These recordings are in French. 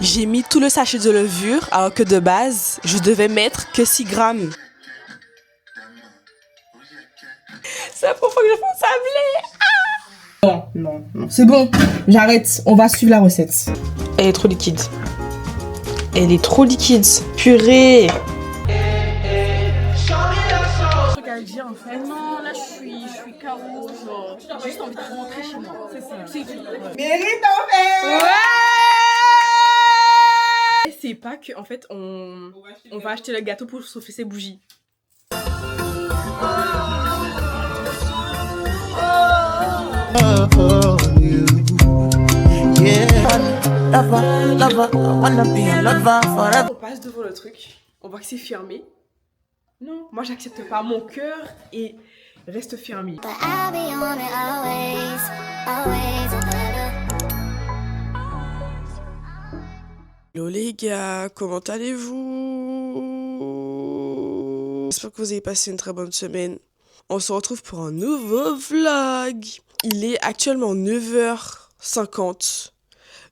J'ai mis tout le sachet de levure alors que de base, je devais mettre que 6 grammes. C'est la première fois que je fais un sablé. Non, c'est bon, j'arrête, on va suivre la recette. Elle est trop liquide. Elle est trop liquide. Purée. Truc à dire en fait. Non, là je suis KO, genre j'ai juste envie de rentrer chez moi. C'est ça. C'est tout. Mérite en fait. Ouais. C'est pas que en fait on va acheter le gâteau pour chauffer ses bougies. On passe devant le truc, on voit que c'est fermé. Non, moi j'accepte pas, mon cœur et reste fermé. Hello les gars, comment allez-vous? J'espère que vous avez passé une très bonne semaine. On se retrouve pour un nouveau vlog. Il est actuellement 9h50.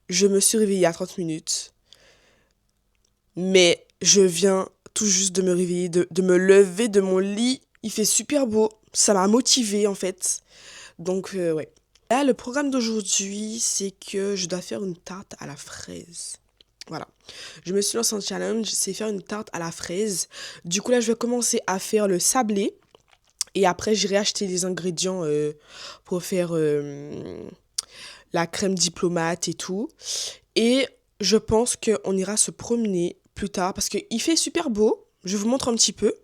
Je me suis réveillée il y a 30 minutes. Mais je viens tout juste de me réveiller, de me lever de mon lit. Il fait super beau. Ça m'a motivée en fait. Donc ouais. Là, le programme d'aujourd'hui, c'est que je dois faire une tarte à la fraise. Voilà. Je me suis lancée en challenge, c'est faire une tarte à la fraise. Du coup là, je vais commencer à faire le sablé. Et après, j'irai acheter les ingrédients pour faire la crème diplomate et tout. Et je pense qu'on ira se promener plus tard parce qu'il fait super beau. Je vous montre un petit peu.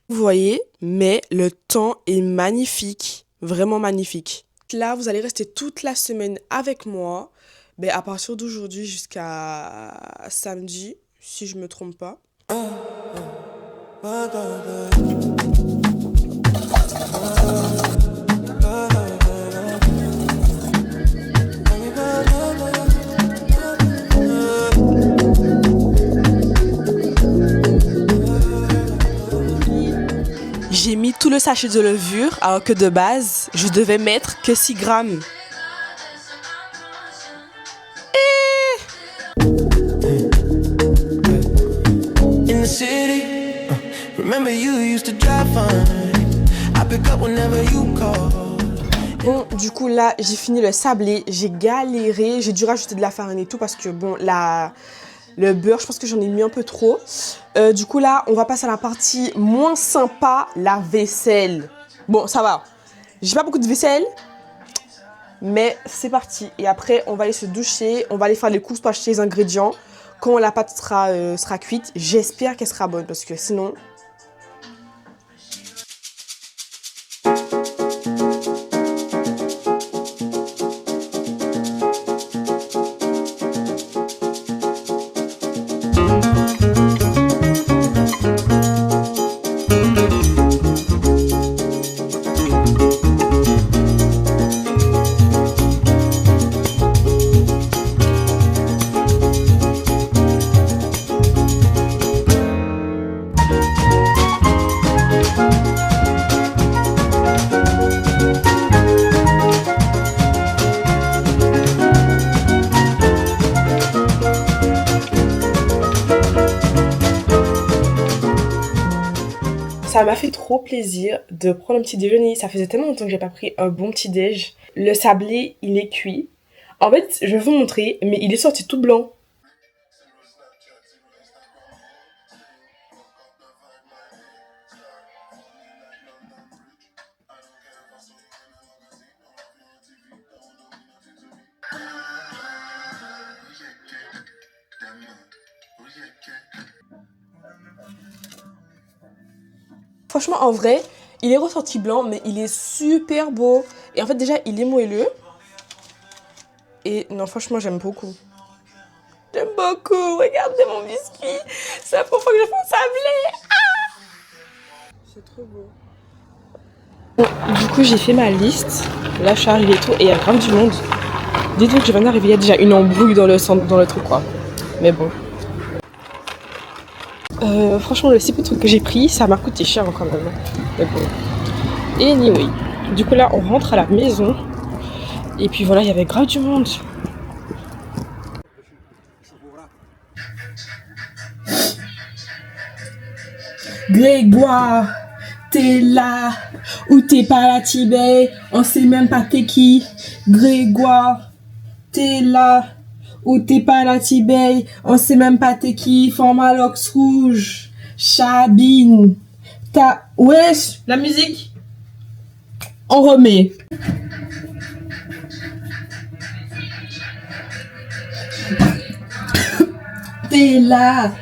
Vous voyez, mais le temps est magnifique. Vraiment magnifique. Là, vous allez rester toute la semaine avec moi. Ben, à partir d'aujourd'hui jusqu'à samedi, si je me trompe pas. J'ai mis tout le sachet de levure alors que de base, je devais mettre que 6 grammes. Bon, du coup là, j'ai fini le sablé, j'ai galéré, j'ai dû rajouter de la farine et tout parce que bon, le beurre, je pense que j'en ai mis un peu trop. Du coup là, on va passer à la partie moins sympa, la vaisselle. Bon, ça va, j'ai pas beaucoup de vaisselle, mais c'est parti. Et après, on va aller se doucher, on va aller faire les courses pour acheter les ingrédients. Quand la pâte sera cuite, j'espère qu'elle sera bonne parce que sinon... Ça m'a fait trop plaisir de prendre un petit déjeuner. Ça faisait tellement longtemps que j'ai pas pris un bon petit déj. Le sablé, il est cuit. En fait, je vais vous montrer, mais il est sorti tout blanc. Franchement, en vrai, il est ressorti blanc, mais il est super beau. Et en fait, déjà, il est moelleux. Et non, franchement, j'aime beaucoup. J'aime beaucoup. Regardez mon biscuit. C'est la première fois que je fais un sablé. Ah, c'est trop beau. Bon, du coup, j'ai fait ma liste. Là, je suis arrivée et tout. Et il y a grave du monde. Dites-vous que je viens d'arriver. Il y a déjà une embrouille dans le truc, quoi. Mais bon. Franchement, le si peu de trucs que j'ai pris, ça m'a coûté cher quand même. Mais bon. Et anyway, du coup là, on rentre à la maison. Et puis voilà, il y avait grave du monde. Grégoire, t'es là ou t'es pas là, Tibet, on sait même pas t'es qui. Grégoire, t'es là ou t'es pas là, Tibet, on sait même pas t'es qui. Formalox rouge, Chabine, wesh, la musique, on remet. T'es là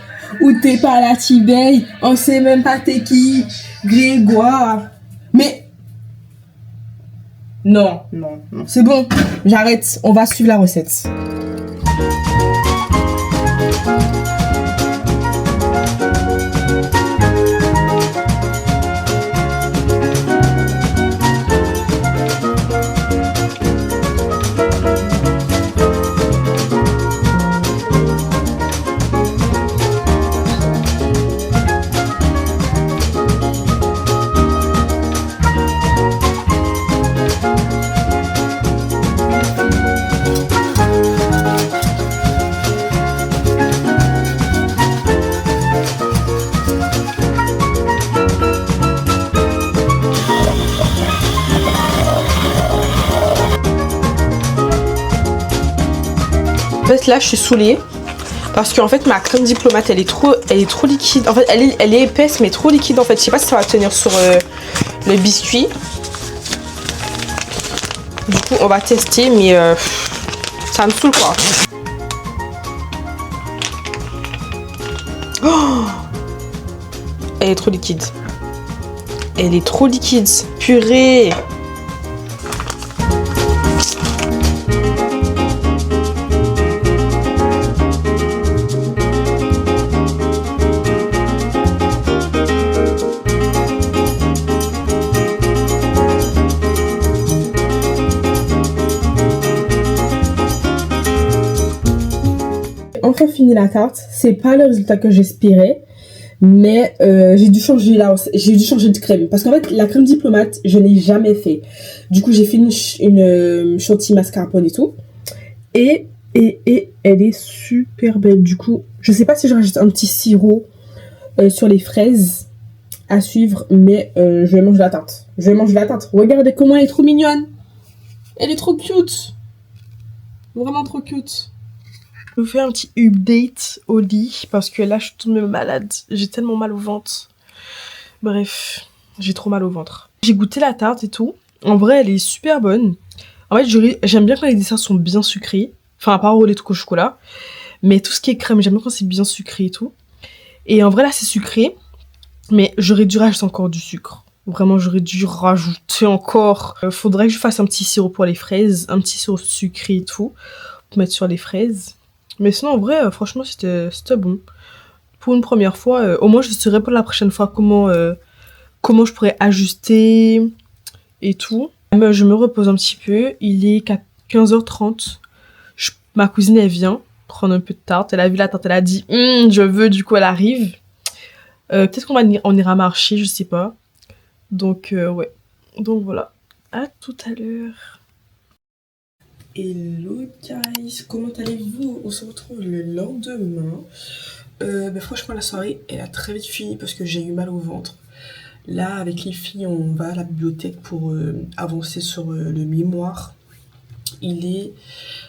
ou t'es pas là, Tibet, on sait même pas t'es qui. Grégoire, mais non, c'est bon, j'arrête, on va suivre la recette. En fait là je suis saoulée parce qu'en fait ma crème diplomate elle est trop liquide. En fait elle est épaisse mais trop liquide en fait. Je sais pas si ça va tenir sur le biscuit. Du coup on va tester mais ça me saoule quoi. Oh, elle est trop liquide. Elle est trop liquide. Purée. Enfin fini la tarte, c'est pas le résultat que j'espérais, mais j'ai dû changer de crème parce qu'en fait la crème diplomate je n'ai jamais fait. Du coup j'ai fait une chantilly mascarpone et tout et elle est super belle. Du coup je sais pas si je rajoute un petit sirop sur les fraises à suivre, mais je vais manger la tarte. Regardez comment elle est trop mignonne, elle est trop cute, vraiment trop cute. Je vous fais un petit update au lit parce que là je suis tombée malade. J'ai tellement mal au ventre. Bref, j'ai trop mal au ventre. J'ai goûté la tarte et tout. En vrai, elle est super bonne. En fait, j'aime bien quand les desserts sont bien sucrés. Enfin, à part les trucs au chocolat. Mais tout ce qui est crème, j'aime bien quand c'est bien sucré et tout. Et en vrai, là, c'est sucré. Mais j'aurais dû rajouter encore du sucre. Vraiment, j'aurais dû rajouter encore. Faudrait que je fasse un petit sirop pour les fraises. Un petit sirop sucré et tout. Pour mettre sur les fraises. Mais sinon, en vrai, franchement, c'était bon. Pour une première fois, au moins, je saurais pour la prochaine fois comment je pourrais ajuster et tout. Je me repose un petit peu. Il est 15h30. Ma cousine, elle vient prendre un peu de tarte. Elle a vu la tarte, elle a dit je veux, du coup, elle arrive. Peut-être on ira marcher, je sais pas. Donc, ouais. Donc, voilà. À tout à l'heure. Hello guys, comment allez-vous? On se retrouve le lendemain. Franchement la soirée elle a très vite fini parce que j'ai eu mal au ventre. Là avec les filles on va à la bibliothèque pour avancer sur le mémoire. Il est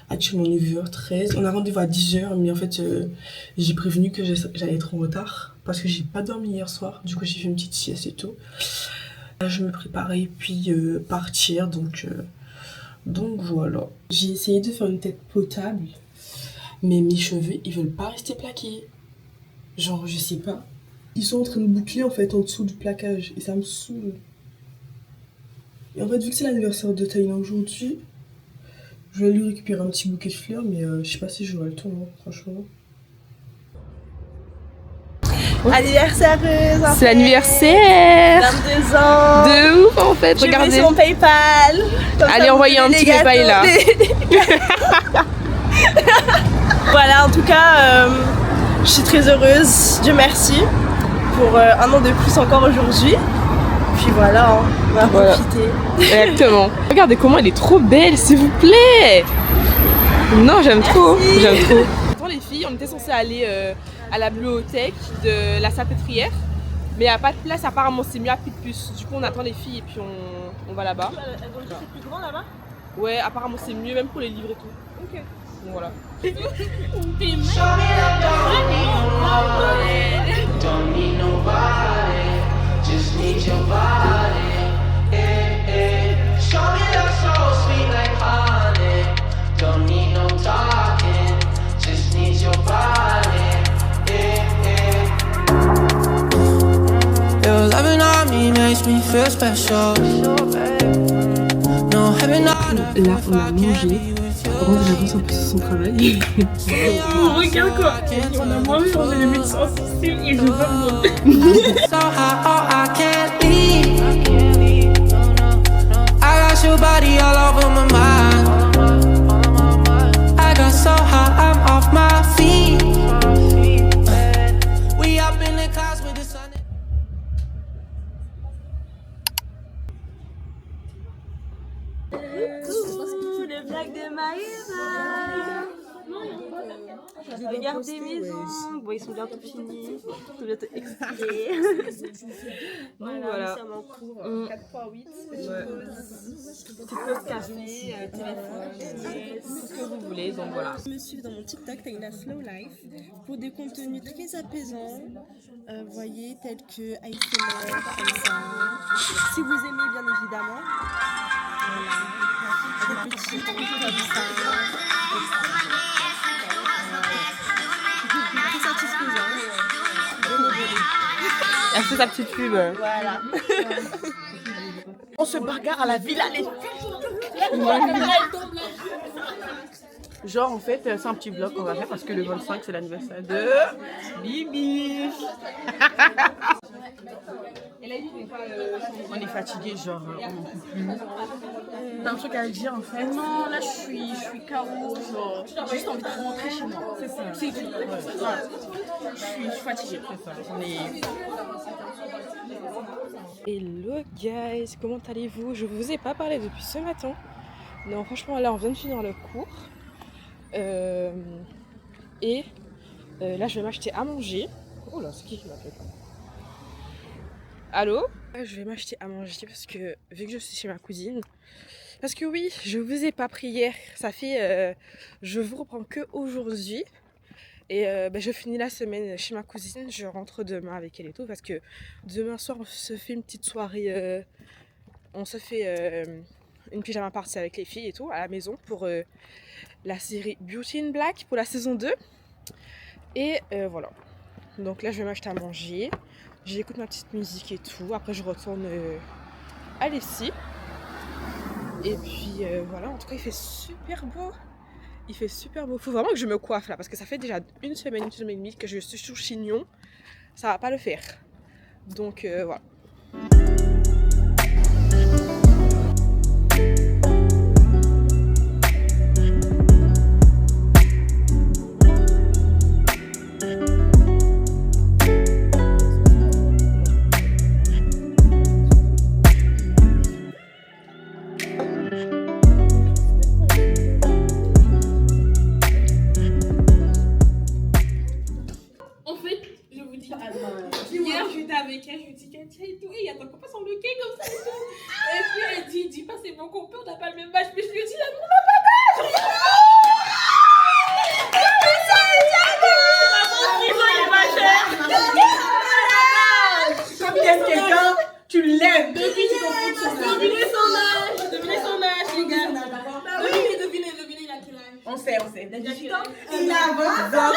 actuellement 9h13. On a rendez-vous à 10h mais en fait j'ai prévenu que j'allais être en retard parce que j'ai pas dormi hier soir. Du coup j'ai fait une petite sieste et tout. Là je me préparais puis partir donc voilà. J'ai essayé de faire une tête potable, mais mes cheveux, ils veulent pas rester plaqués. Genre, je sais pas. Ils sont en train de boucler en fait en dessous du plaquage et ça me saoule. Et en fait, vu que c'est l'anniversaire de Taïna aujourd'hui, je vais lui récupérer un petit bouquet de fleurs, mais je sais pas si j'aurai le temps, hein, franchement. Anniversaireuse. C'est l'anniversaire. 22 ans. De ouf en fait, J'ai regardez. mis son PayPal. Allez, envoyez un petit PayPal là. Voilà, en tout cas, je suis très heureuse. Dieu merci pour un an de plus encore aujourd'hui. Puis voilà, hein, on va profiter. Exactement. Regardez comment elle est trop belle, s'il vous plaît. Non, j'aime trop. Attends les filles, on était censé aller à la bibliothèque de la Salpêtrière. Mais il n'y a pas de place, apparemment c'est mieux à Picpus. Du coup on attend les filles et puis on va là-bas. Elles ont dit que c'est plus grand là-bas? Ouais, apparemment c'est mieux même pour les livres et tout. Ok. Donc voilà. Don't need nobody, just need your body. Eh, eh. Show me love so sweet like honey. Don't need no talking, just need your body. Eh, eh. Your loving on me makes me feel special. No heaven on earth Là, if on a I mangé. can't be with you. Par contre, j'ai l'impression que c'est son travail. Regarde quoi. On a mangé, on est les médecins sensibles et je veux pas me So high, oh, I can't leave. I got your body all over my mind. I got so high, I'm off my feet. We up in the clouds with the sun. Coucou, le vlog de Maëva. Regardez mes ongles. Bon, ils sont bientôt finis. Ils sont bientôt expirés. Voilà, nous sommes en cours. 4.8. Petite pause café, téléphone, Tout ce que vous voulez, donc voilà. Me suivre dans mon TikTok Taïna Slow Life pour des contenus très apaisants, vous voyez, tels que ASMR, comme ça. Si vous aimez, bien évidemment. Voilà. Des petits trucs comme ça. Très satisfaisant. Elle fait sa petite pub. Voilà. On se bagarre à la villa les Genre en fait c'est un petit vlog qu'on va faire parce que le 25 c'est l'anniversaire de Bibi. On est fatigué, genre on n'en peut plus. T'as un truc à dire en fait? Non, là je suis KO, genre j'ai juste envie de rentrer chez moi. C'est ça. C'est tout. Ouais. Je suis fatiguée. C'est ça. On est... Hello guys, comment allez-vous? Je vous ai pas parlé depuis ce matin. Non, franchement là on vient de finir le cours. Et là je vais m'acheter à manger. Oh là, c'est qui m'appelle? Allô? Je vais m'acheter à manger parce que vu que je suis chez ma cousine. Parce que oui, je vous ai pas pris hier. Ça fait... je vous reprends que aujourd'hui. Et je finis la semaine chez ma cousine. Je rentre demain avec elle et tout. Parce que demain soir on se fait une petite soirée. On se fait une pyjama party avec les filles et tout à la maison. Pour la série Beauty in Black pour la saison 2. Et voilà. Donc là je vais m'acheter à manger. J'écoute ma petite musique et tout. Après je retourne à l'ESSI. Et puis voilà, en tout cas il fait super beau. Il fait super beau. Faut vraiment que je me coiffe là parce que ça fait déjà une semaine et demie que je suis sur chignon. Ça va pas le faire. Donc voilà. Hier, j'étais avec elle, je lui dis tiens et tout, et il y a ton copain sans le quai comme ça et tout. Et puis elle dit pas c'est mon copain, on n'a pas le même âge, mais je lui ai dit là, on n'a pas d'âge. Quand tu aimes quelqu'un, tu l'aimes. Devinez son âge, les gars. Devinez, il a quel âge? On sait. Il a 18 ans. Il a 20 ans.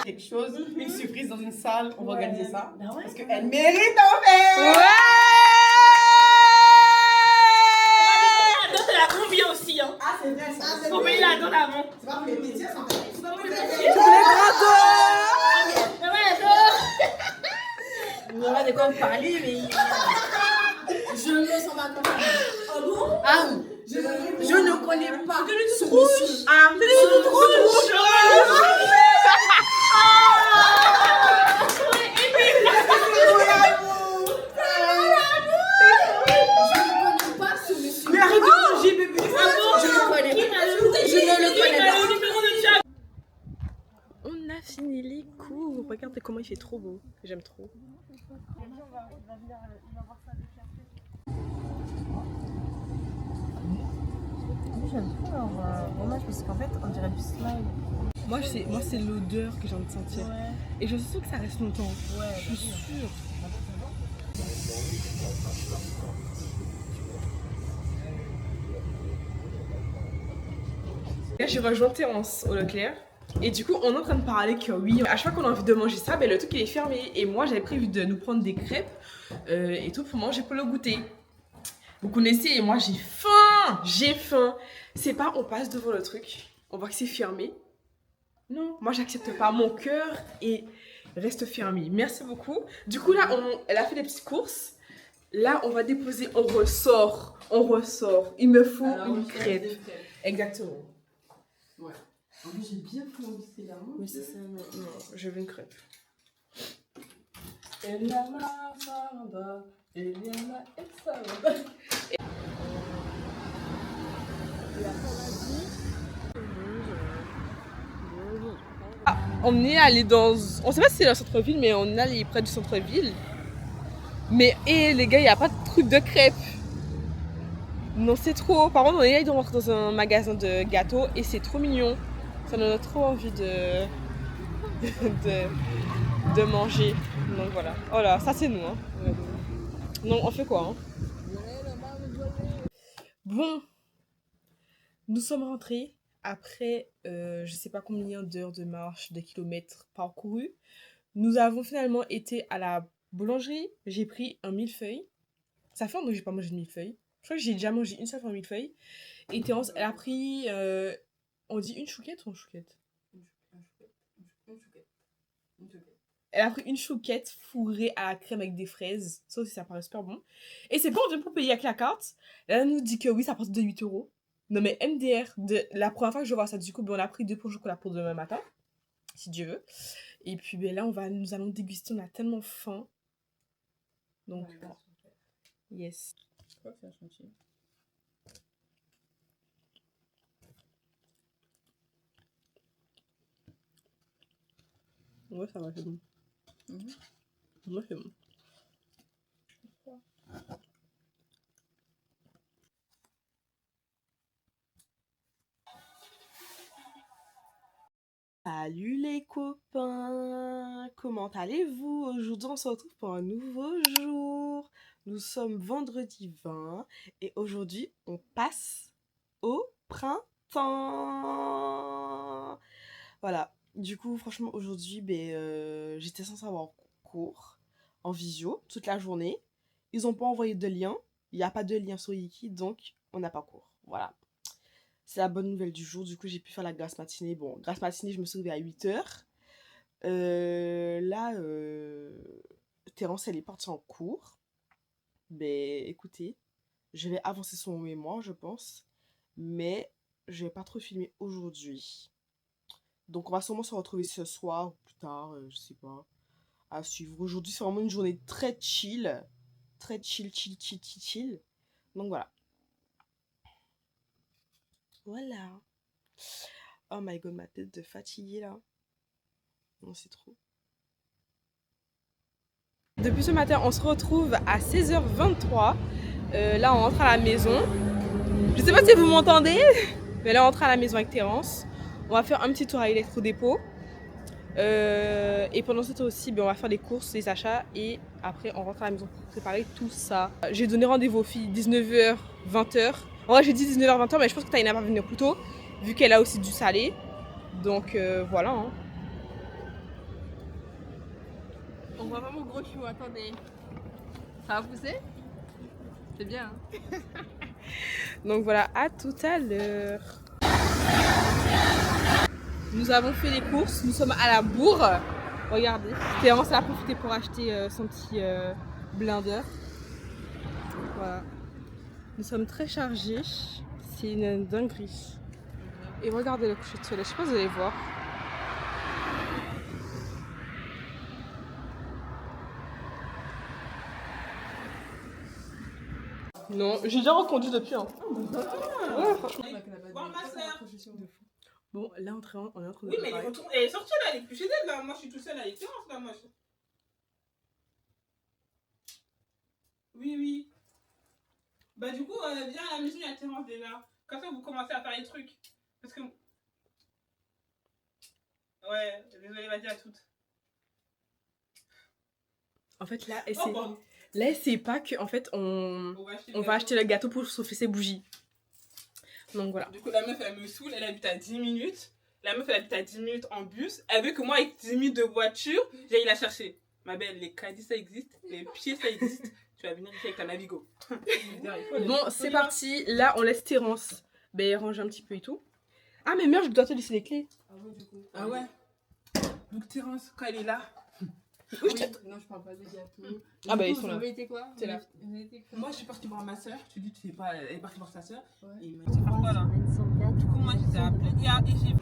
Quelque chose, une surprise dans une salle, on va organiser ça. Parce qu'elle mérite en fait. C'est la combien aussi, hein. Ah, c'est vrai ça. Combien il a dans l'avant? C'est pas pour les petits, ça. On va de quoi me parler, mais. Je me sens pas comme ça. Ah bon? Ah oui. Je ne connais pas ce monsieur. Ah, c'est trop Je ne connais pas ce monsieur. Mais arrête de manger, bébé. fini les cours. Regardez comment il fait trop beau. J'aime trop. J'aime trop leur fromage parce qu'en fait, on dirait du slime. Moi, c'est l'odeur que j'ai envie de sentir. Ouais. Et je suis sûre que ça reste longtemps. Ouais, Je suis sûre. Là, j'ai rejoint Terence au Leclerc. Et du coup, on est en train de parler que oui, à chaque fois qu'on a envie de manger ça, ben, le truc il est fermé. Et moi, j'avais prévu de nous prendre des crêpes et tout pour manger pour le goûter. Vous connaissez, et moi j'ai faim! J'ai faim! C'est pas, on passe devant le truc, on voit que c'est fermé. Non, moi j'accepte pas. Mon cœur reste fermé. Merci beaucoup. Du coup, là, elle a fait des petites courses. Là, on va déposer, on ressort. Il me faut une crêpe. Exactement. Ouais. En plus, j'ai bien fait c'est là. Mais c'est ça, non, je veux une crêpe. Eliana Samba, Eliana Samba. On est allé on sait pas si c'est dans le centre-ville, mais on est allé près du centre-ville. Mais les gars, il n'y a pas de truc de crêpes. Non, c'est trop. Par contre, on est allé rentrer dans un magasin de gâteaux et c'est trop mignon. Ça nous a trop envie de manger. Donc voilà. Oh là, ça c'est nous. Hein. Non, on fait quoi hein? Bon, nous sommes rentrés après je sais pas combien d'heures de marche, de kilomètres parcourus. Nous avons finalement été à la boulangerie. J'ai pris un millefeuille. Ça fait longtemps que j'ai pas mangé de millefeuille. Je crois que j'ai déjà mangé une seule fois un millefeuille. Et Terence, elle a pris on dit une chouquette ou une chouquette? Une chouquette. Elle a pris une chouquette fourrée à la crème avec des fraises. Ça aussi, ça paraît super bon. Et c'est pas on vient pour payer avec la carte. Elle nous dit que oui, ça coûte de 8 €. Non mais MDR, la première fois que je vois ça, du coup, on a pris 2 pots de chocolat pour demain matin. Si Dieu veut. Et puis ben, là, nous allons déguster. On a tellement faim. Donc, yes. Je crois que c'est un chantier. Ouais, ça va, c'est bon. Ouais, c'est bon. Salut les copains! Comment allez-vous? Aujourd'hui, on se retrouve pour un nouveau jour. Nous sommes vendredi 20 et aujourd'hui, on passe au printemps. Voilà. Du coup, franchement, aujourd'hui, j'étais censée avoir cours en visio toute la journée. Ils n'ont pas envoyé de lien. Il n'y a pas de lien sur Yiki, donc on n'a pas cours. Voilà. C'est la bonne nouvelle du jour. Du coup, j'ai pu faire la grasse matinée. Bon, grasse matinée, je me suis réveillée à 8h. Là, Terence, elle est partie en cours. Écoutez, je vais avancer son mémoire, je pense. Mais je vais pas trop filmer aujourd'hui. Donc, on va sûrement se retrouver ce soir ou plus tard, je sais pas, à suivre. Aujourd'hui, c'est vraiment une journée très chill. Très chill. Donc, voilà. Voilà. Oh my god, ma tête de fatiguée, là. Non, c'est trop. Depuis ce matin, on se retrouve à 16h23. Là, on rentre à la maison. Je sais pas si vous m'entendez, mais là, on rentre à la maison avec Terence. On va faire un petit tour à l'électrodépôt. Et pendant ce temps aussi, on va faire les courses, les achats. Et après, on rentre à la maison pour préparer tout ça. J'ai donné rendez-vous aux filles 19h, 20h. En vrai, j'ai dit 19h, 20h, mais je pense que Taïna va venir plus tôt, vu qu'elle a aussi du salé. Donc, voilà. Hein. On voit pas mon gros chou, attendez. Ça va pousser? C'est bien. Hein. Donc voilà, à tout à l'heure. Nous avons fait les courses, nous sommes à la bourre. Regardez, Terence a profité pour acheter son petit blender. Voilà. Nous sommes très chargés. C'est une dinguerie. Et regardez le coucher de soleil, je sais pas si vous allez voir. Non, j'ai déjà reconduit depuis. Hein. Ouais, franchement. Bon, là, on est en train de Oui, mais préparer. elle est sortie là, elle est plus chez elle là. Moi, je suis tout seul à l'extérieur là, moi. Oui. Bah, du coup, viens à la maison, il y a Terence déjà. Comme ça, vous commencez à faire les trucs. Parce que. Ouais, désolée, vas-y à toutes. En fait, là, Oh, bon. elle sait pas que, en fait, on va acheter le gâteau pour chauffer ses bougies. Donc voilà. Du coup, la meuf, elle me saoule, elle habite à 10 minutes. La meuf, elle habite à 10 minutes en bus. Elle veut que moi, avec 10 minutes de voiture, j'aille la chercher. Ma belle, les caddies, ça existe. Les pieds, ça existe. Tu vas venir ici avec ta Navigo. Bon, c'est parti. Là, on laisse Terence ranger un petit peu et tout. Ah, mais merde, je dois te laisser les clés. Ah ouais. Donc, Terence, quand elle est là. Oui, non, je parle pas de gâteau. Ah, bah, ils sont là. Vous avez été quoi? C'est là. Vous avez été quoi? Moi, je suis partie voir ma soeur. Tu dis, tu sais pas, elle est partie voir sa soeur. Ouais. Et il m'a dit, faire quoi là? Du coup, moi, je les ai appelés. Et j'ai.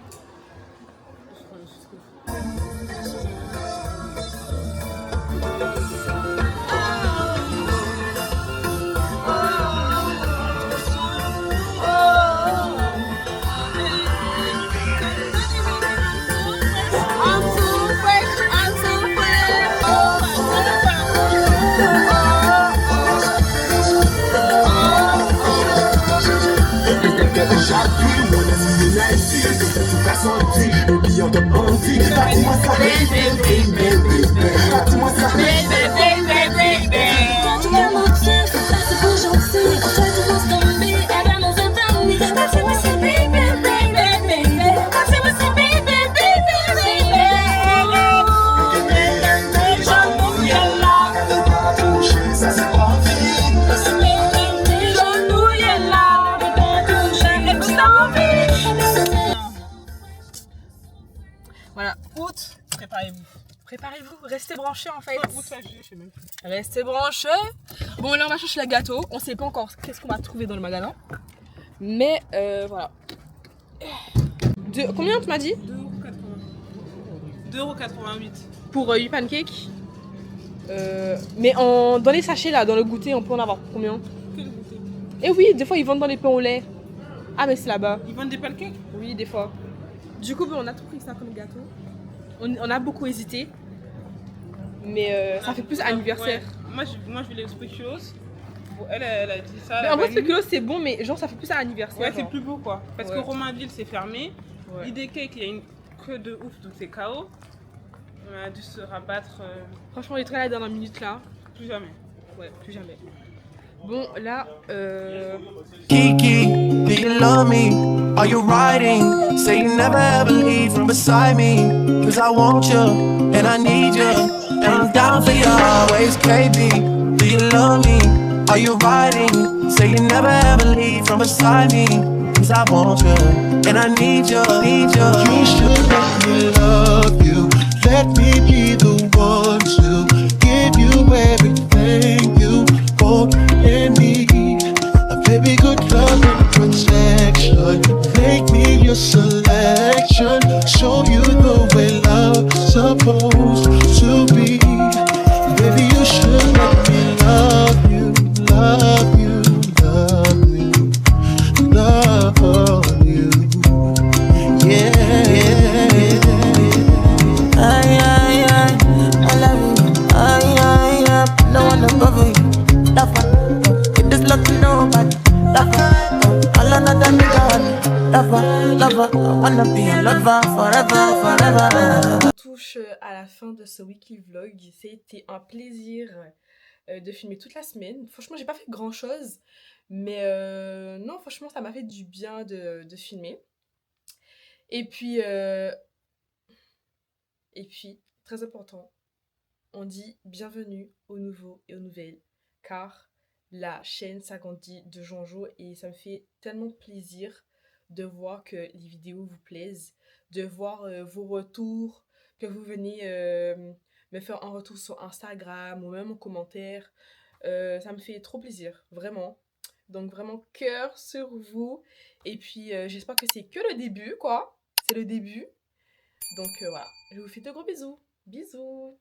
Voilà. Août, préparez-vous. Préparez-vous, restez branchés en fait. Août, ça, je sais même plus. Restez branchés. Bon, là, on va chercher le gâteau. On sait pas encore qu'est-ce qu'on va trouver dans le magasin. Mais voilà. Combien tu m'as dit? 2,88 €. Pour 8 pancakes. Mais dans les sachets là, dans le goûter, on peut en avoir combien? Quel goûter? Eh oui, des fois ils vendent dans les pains au lait. Ah, mais c'est là-bas. Ils vendent des pancakes? Oui, des fois. Du coup, on a tout pris ça comme gâteau. On a beaucoup hésité. Mais ça fait plus anniversaire. Ouais. Moi, je voulais le spéculoos. Bon, elle a dit ça. Mais en vrai, spéculoos c'est bon, mais genre ça fait plus à anniversaire. Ouais, c'est genre. plus beau quoi. Parce Ouais. que Romainville, c'est fermé. Ouais. Idée Cake, il y a une queue de ouf, donc c'est KO. On a dû se rabattre Franchement, les traits à la dernière minute là. plus jamais. Ouais, plus jamais. Bon, là, Kiki, do you love me? Are you riding? Say you never ever leave from beside me. Cause I want you, and I need you. And I'm down for you always, KB. Do you love me? Are you riding? Say you never ever leave from beside me. Cause I want you, and I need you, need you. You should let me love you. Let me be the one to give you everything you want and need. A very good love and protection. Make me your selection. Show you the way love's supposed to be. Baby, you should let me love you, love you, love you, love you. Yeah. I love you. No one above you. Love her. It is not to nobody. Love her. All another nigga. Love her, love her. I wanna be a lover forever, forever. on touche à la fin de ce weekly vlog. C'était un plaisir de filmer toute la semaine. Franchement, j'ai pas fait grand chose. Mais non, franchement, ça m'a fait du bien de filmer. Et puis, très important, on dit bienvenue aux nouveaux et aux nouvelles, car la chaîne s'agrandit de jour en jour et ça me fait tellement plaisir de voir que les vidéos vous plaisent, de voir vos retours, que vous venez me faire un retour sur Instagram ou même en commentaire. Ça me fait trop plaisir, vraiment. Donc vraiment cœur sur vous. Et puis j'espère que c'est que le début, quoi. C'est le début. Donc voilà, je vous fais de gros bisous. Bisous.